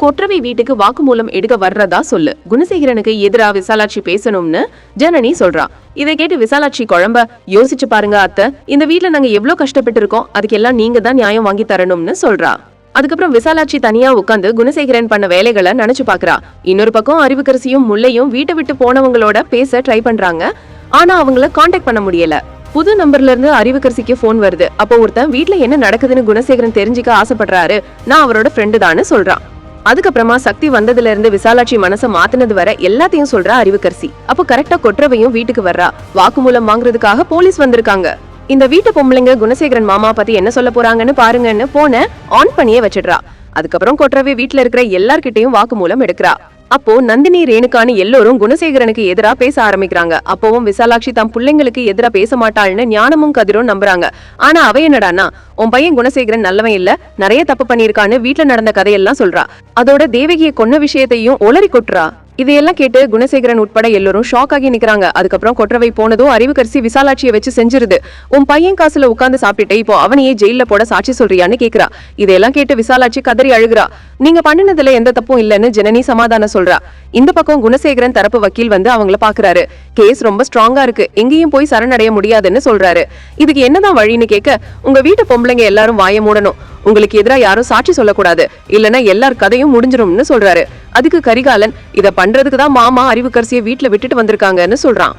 கொற்றவை வீட்டுக்கு வாக்குமூலம் எடுக்க வர்றதா சொல்லு. குணசேகரனுக்கு எதிரா விசாலாட்சி பேசணும்னு ஜனனி சொல்றா. இதை கேட்டு விசாலாட்சி குழம்ப யோசிச்சு பாருங்க அத்தை, இந்த வீட்டுல நாங்க எவ்வளவு கஷ்டப்பட்டு இருக்கோம், அதுக்கெல்லாம் நீங்க தான் நியாயம் வாங்கி தரணும்னு சொல்றா. அதுக்கப்புறம் விசாலாட்சி தனியா உட்காந்து குணசேகரன் பண்ண வேலைகளை நினைச்சு பாக்குறா. இன்னொரு பக்கம் அறிவுக்கரசியும் முல்லையும் வீட்டை விட்டு போனவங்களோட பேச ட்ரை பண்றாங்க. ஆனா அவங்கள காண்டாக்ட் பண்ண முடியல. புது நம்பர்ல இருந்து அறிவுக்கரசிக்கு போன் வருது. அப்போ ஒருத்தன் வீட்டுல என்ன நடக்குதுன்னு குணசேகரன் தெரிஞ்சுக்க ஆசைப்படுறாரு. நான் அவரோட ஃப்ரெண்டு தான்னு சொல்றான். அதுக்கப்புறமா சக்தி வந்ததுல இருந்து விசாலாட்சி மனசை மாத்தினது வர எல்லாத்தையும் சொல்றா அறிவுக்கரசி. அப்போ கரெக்டா கொற்றவையும் வீட்டுக்கு வர்றா. வாக்குமூலம் வாங்குறதுக்காக போலீஸ் வந்திருக்காங்க. இந்த வீட்டு பொம்பளைங்க குணசேகரன் மாமா பத்தி என்ன சொல்ல போறாங்கன்னு பாருங்கன்னு போன ஆன் பண்ணியே வச்சிடுறா. அதுக்கப்புறம் கொற்றவை வீட்டுல இருக்கிற எல்லார்கிட்டையும் வாக்குமூலம் எடுக்கிறா. அப்போ நந்தினி ரேணுகான்னு எல்லோரும் குணசேகரனுக்கு எதிரா பேச ஆரம்பிக்கிறாங்க. அப்பவும் விசாலாட்சி தம் பிள்ளைங்களுக்கு எதிரா பேச மாட்டாள்னு ஞானமும் கதிரும் நம்புறாங்க. ஆனா அவ என்னடானா, உன் பையன் குணசேகரன் நல்லவன் இல்ல, நிறைய தப்பு பண்ணிருக்கான்னு வீட்டுல நடந்த கதையெல்லாம் சொல்றா. அதோட தேவகியை கொன்ன விஷயத்தையும் ஒளறி கொட்டுறா. இதையெல்லாம் கேட்டு குணசேகரன் உட்பட எல்லாரும் ஷாக் ஆகி நிக்கிறாங்க. அதுக்கப்புறம் கொற்றவை போனதும் அறிவுக்கரசி விசாலாட்சியை வச்சு செஞ்சிருது. உன் பையன் காசுல உட்கார்ந்து சாப்பிட்டுட்டு இப்போ அவனையே ஜெயில போட சாட்சி சொல்றியான்னு கேக்குறா. இதையெல்லாம் கேட்டு விசாலாட்சி கதறி அழுகுறா. நீங்க பண்ணினதுல எந்த தப்பும் இல்லன்னு ஜனனி சமாதானம் சொல்றா. இந்த பக்கம் குணசேகரன் தரப்பு வக்கீல் வந்து அவங்கள பாக்குறாரு. கேஸ் ரொம்ப ஸ்ட்ராங்கா இருக்கு, எங்கேயும் போய் சரணடைய முடியாதுன்னு சொல்றாரு. இதுக்கு என்னதான் வழின்னு கேட்க, உங்க வீட்டு பொம்பளைங்க எல்லாரும் வாய மூடணும், உங்களுக்கு எதிரா யாரும் சாட்சி சொல்லக்கூடாது, இல்லன்னா எல்லார் கதையும் முடிஞ்சிரும்னு சொல்றாரு. அதுக்கு கரிகாலன், இத பண்றதுக்கு தான் மாமா அறிவுக்கரசியை வீட்டுல விட்டுட்டு வந்திருக்காங்கன்னு சொல்றான்.